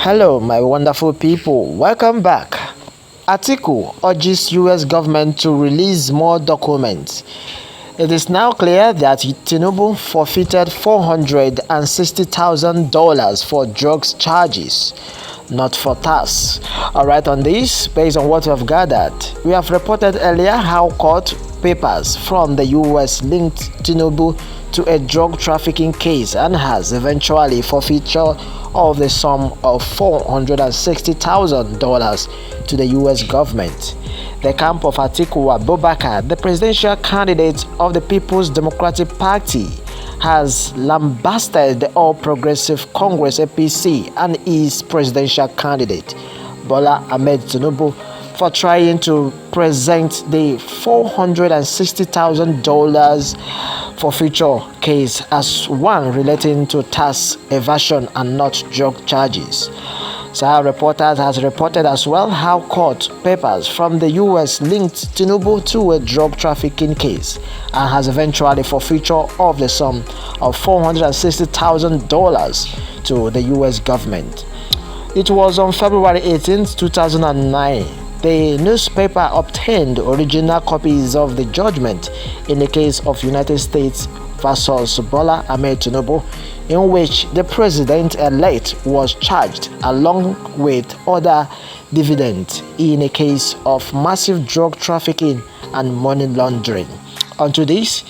Hello, my wonderful people. Welcome back. Atiku urges US government to release more documents. It is now clear that Tinubu forfeited $460,000 for drugs charges, not for tax. Alright, on this, based on what we have gathered, we have reported earlier how court papers from the US linked Tinubu to a drug trafficking case and has eventually forfeited of the sum of $460,000 to the US government. The camp of Atiku Abubakar, the presidential candidate of the People's Democratic Party, has lambasted the All Progressive Congress APC and his presidential candidate, Bola Ahmed Tinubu, for trying to present the $460,000 forfeiture case as one relating to tax evasion and not drug charges. Sahara Reporters has reported as well how court papers from the US linked Tinubu to a drug trafficking case and has eventually forfeiture of the sum of $460,000 to the US government. It was on February 18, 2009. The newspaper obtained original copies of the judgment in the case of United States versus Bola Ahmed Tinubu, in which the president-elect was charged along with other defendants in a case of massive drug trafficking and money laundering. Onto this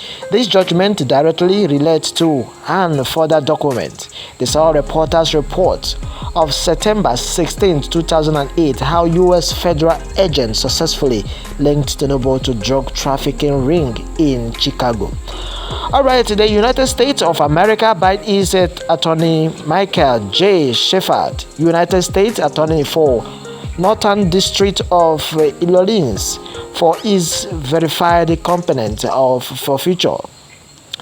judgment directly relates to and further document the Sahara Reporters report of September 16, 2008, how U.S. federal agents successfully linked Tinubu to drug trafficking ring in Chicago. Alright, the United States of America by its attorney Michael J. Shepard, United States Attorney for Northern District of Illinois, for his verified component of forfeiture,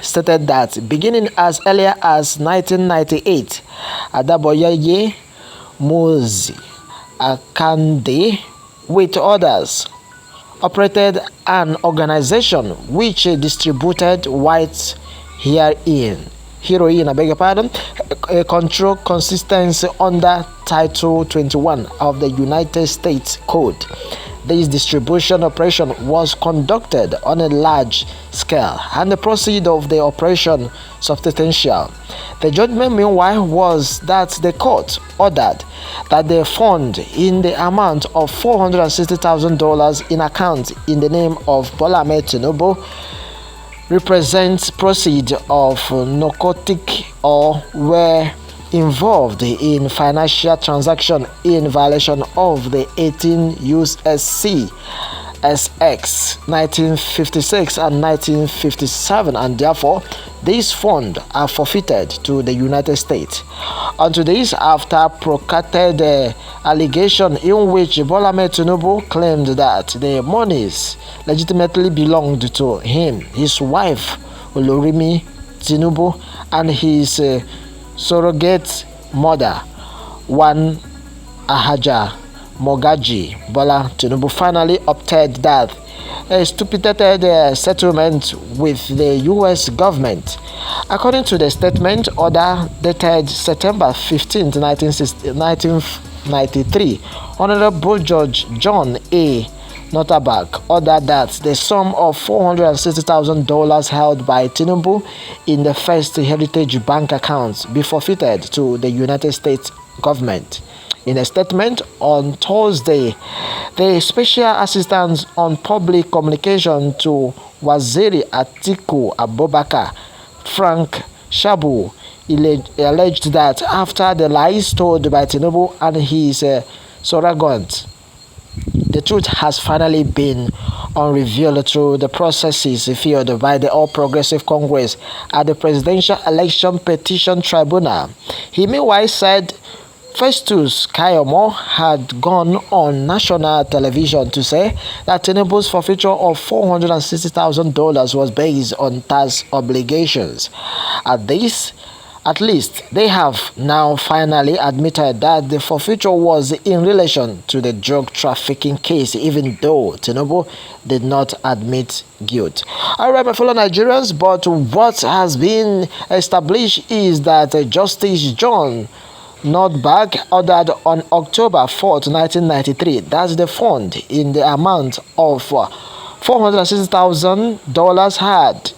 stated that beginning as earlier as 1998, Adaboyaye Mozi Akande, with others, operated an organization which distributed white heroin, a control consistence under Title 21 of the United States Code. This distribution operation was conducted on a large scale and the proceeds of the operation substantial. The judgment, meanwhile, was that the court ordered that the fund in the amount of $460,000 in account in the name of Bola Ahmed Tinubu represents proceeds of narcotic or were involved in financial transaction in violation of the 18 U.S.C. SX 1956 and 1957, and therefore these funds are forfeited to the United States. Onto this, after protracted allegation in which Bola Ahmed Tinubu claimed that the monies legitimately belonged to him, his wife Olorimi Tinubu, and his surrogate mother, one Ahaja Mogaji, Bola Tinubu finally opted that a stipulated settlement with the U.S. government. According to the statement order dated September 15, 1993, Honorable Judge John A. Notabak ordered that the sum of $460,000 held by Tinubu in the First Heritage Bank accounts be forfeited to the United States government. In a statement on Thursday, the Special Assistant on Public Communication to Waziri Atiku Abubakar, Frank Shabu, alleged that after the lies told by Tinubu and his surrogate, the truth has finally been unrevealed through the processes filed by the All Progressive Congress at the Presidential Election Petition Tribunal. He meanwhile said Festus Kayomo had gone on national television to say that Tinubu's forfeiture of $460,000 was based on tax obligations. At least they have now finally admitted that the forfeiture was in relation to the drug trafficking case, even though Tinubu did not admit guilt. Alright, my fellow Nigerians, but what has been established is that Justice John Nordberg ordered on October 4th, 1993 that the fund in the amount of $460,000 had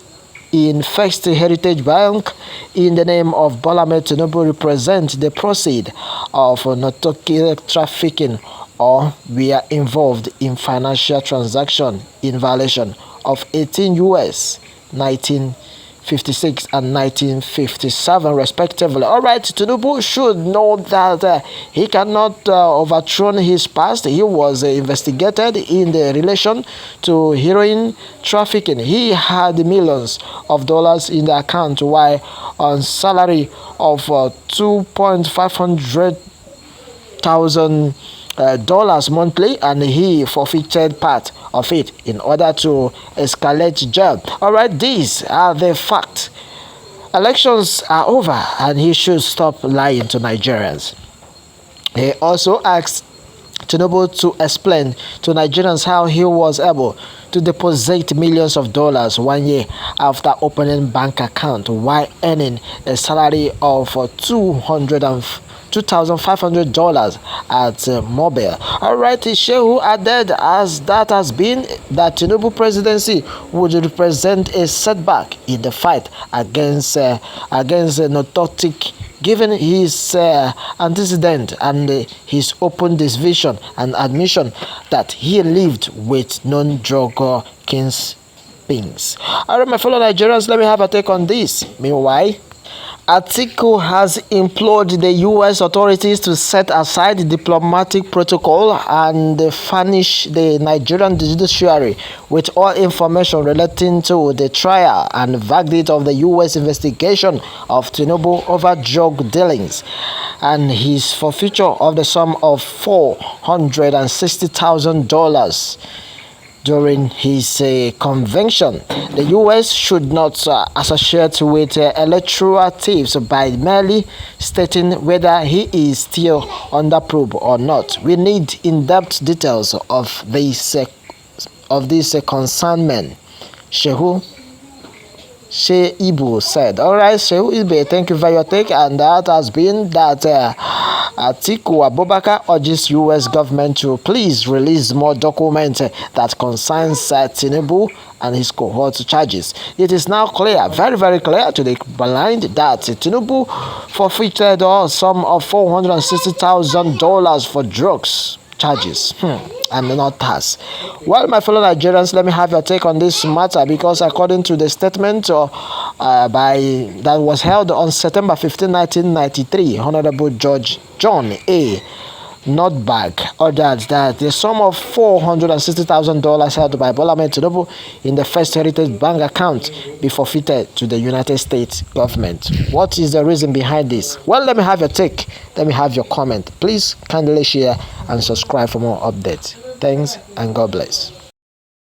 in First Heritage Bank in the name of Bola Ahmed Tinubu represent the proceeds of narcotic trafficking or were involved in financial transaction in violation of 18 U.S. 1956 and 1957 respectively. Alright, Tinubu should know that he cannot overthrow his past. He was investigated in the relation to heroin trafficking. He had millions of dollars in the account while on salary of $2,500,000 dollars monthly, and he forfeited part of it in order to escalate jail. Alright, these are the facts. Elections are over and he should stop lying to Nigerians. He also asked Tinubu to explain to Nigerians how he was able to deposit millions of dollars 1 year after opening bank account while earning a salary of $2,500 at Mobile. Alright, Shehu added as that has been that Tinubu presidency would represent a setback in the fight against narcotic, given his antecedent and his open division and admission that he lived with non-drug kingpins. Alright, my fellow Nigerians, let me have a take on this. Meanwhile, Atiku has implored the U.S. authorities to set aside diplomatic protocol and furnish the Nigerian judiciary with all information relating to the trial and verdict of the U.S. investigation of Tinubu over drug dealings and his forfeiture of the sum of $460,000 during his convention. The U.S. should not associate with electoral thieves by merely stating whether he is still under probe or not. We need in-depth details of this concernment, Sheibu said. Alright, Sheibu, thank you for your take, and that has been that Atiku Abubakar urges U.S. government to please release more documents that concerns Tinubu and his cohort charges. It is now clear, very, very clear to the blind that Tinubu forfeited a sum of $460,000 for drugs charges and not tax. Well, my fellow Nigerians, let me have your take on this matter, because according to the statement that was held on September 15, 1993, Honorable Judge John A. Nordberg ordered that the sum of $460,000 held by Bola Ahmed Tinubu in the First Heritage Bank account be forfeited to the United States government. What is the reason behind this? Well, let me have your take. Let me have your comment. Please kindly share and subscribe for more updates. Thanks and God bless.